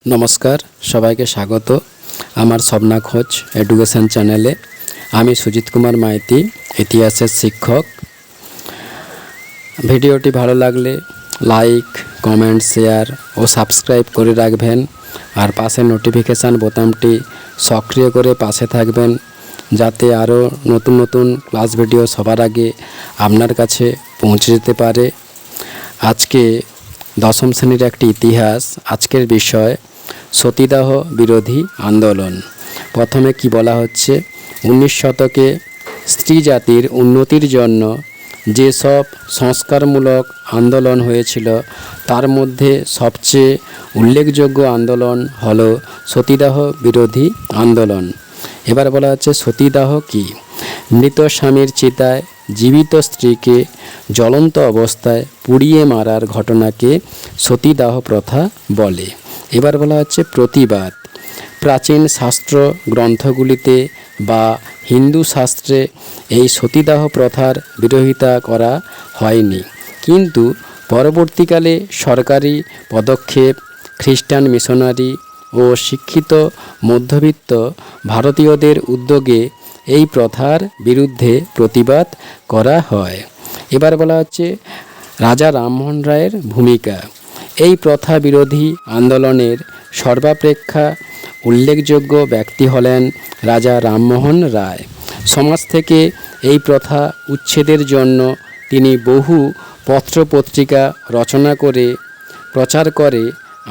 নমস্কার, সবাইকে স্বাগত আমার স্বপ্না খোঁজ এডুকেশন চ্যানেলে। আমি সুজিত কুমার মাইতি, ইতিহাসের শিক্ষক। ভিডিওটি ভালো লাগলে লাইক, কমেন্ট, শেয়ার ও সাবস্ক্রাইব করে রাখবেন। আর পাশে নোটিফিকেশান বোতামটি সক্রিয় করে পাশে থাকবেন, যাতে আরও নতুন নতুন ক্লাস ভিডিও সবার আগে আপনার কাছে পৌঁছে যেতে পারে। আজকে দশম শ্রেণীর একটি ইতিহাস। আজকের বিষয় সতীদাহ বিরোধী আন্দোলন। প্রথমে কি বলা হচ্ছে, 19 শতকে স্ত্রী জাতির উন্নতির জন্য যেসব সংস্কারমূলক আন্দোলন হয়েছিল তার মধ্যে সবচেয়ে উল্লেখযোগ্য আন্দোলন হলো সতীদাহ বিরোধী আন্দোলন। এবার বলা হচ্ছে সতীদাহ কি। মৃত স্বামীর চিতায় জীবিত স্ত্রীকে জ্বলন্ত অবস্থায় পুড়িয়ে মারার ঘটনাকে সতীদাহ প্রথা বলে। এবার বলা হচ্ছে প্রতিবাদ। প্রাচীন শাস্ত্র গ্রন্থগুলিতে বা হিন্দু শাস্ত্রে এই সতীদাহ প্রথার বিরোধিতা করা হয়নি, কিন্তু পরবর্তীকালে সরকারি পদক্ষেপ, খ্রিস্টান মিশনারি ও শিক্ষিত মধ্যবিত্ত ভারতীয়দের উদ্যোগে এই প্রথার বিরুদ্ধে প্রতিবাদ করা হয়। এবার বলা হচ্ছে রাজা রামমোহন রায়ের ভূমিকা। এই প্রথা বিরোধী আন্দোলনের সর্বাপেক্ষা উল্লেখযোগ্য ব্যক্তি হলেন রাজা রামমোহন রায়। সমাজ থেকে এই প্রথা উচ্ছেদের জন্য তিনি বহু পত্রপত্রিকা রচনা করে প্রচার করে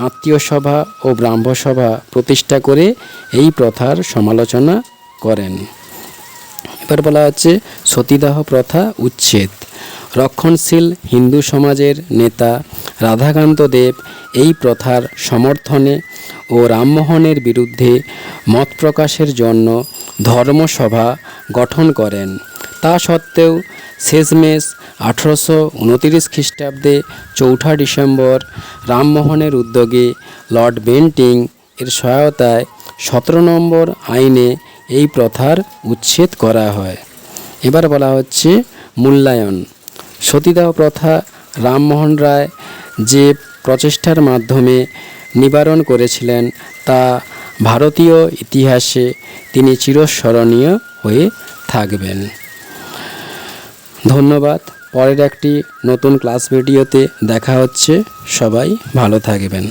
আত্মীয় সভা ও ব্রাহ্মসভা প্রতিষ্ঠা করে এই প্রথার সমালোচনা করেন। এবার বলা হচ্ছে সতীদাহ প্রথা উচ্ছেদ। রক্ষণশীল হিন্দু সমাজের নেতা রাধাকান্ত দেব এই প্রথার সমর্থনে ও রামমোহনের বিরুদ্ধে মত প্রকাশের জন্য ধর্মসভা গঠন করেন। তা সত্ত্বেও শেষমেশ 1829 খ্রিস্টাব্দে 4 ডিসেম্বর রামমোহনের উদ্যোগে লর্ড বেন্টিং এর সহায়তায় 17 নম্বর আইনে এই প্রথার উচ্ছেদ করা হয়। এবার বলা হচ্ছে মূল্যায়ন। সতীদাহ প্রথা রামমোহন রায় যে প্রচেষ্টার মাধ্যমে নিবারণ করেছিলেন তা ভারতীয় ইতিহাসে তিনি চিরস্মরণীয় হয়ে থাকবেন। ধন্যবাদ। পরের একটি নতুন ক্লাস ভিডিওতে দেখা হচ্ছে। সবাই ভালো থাকবেন।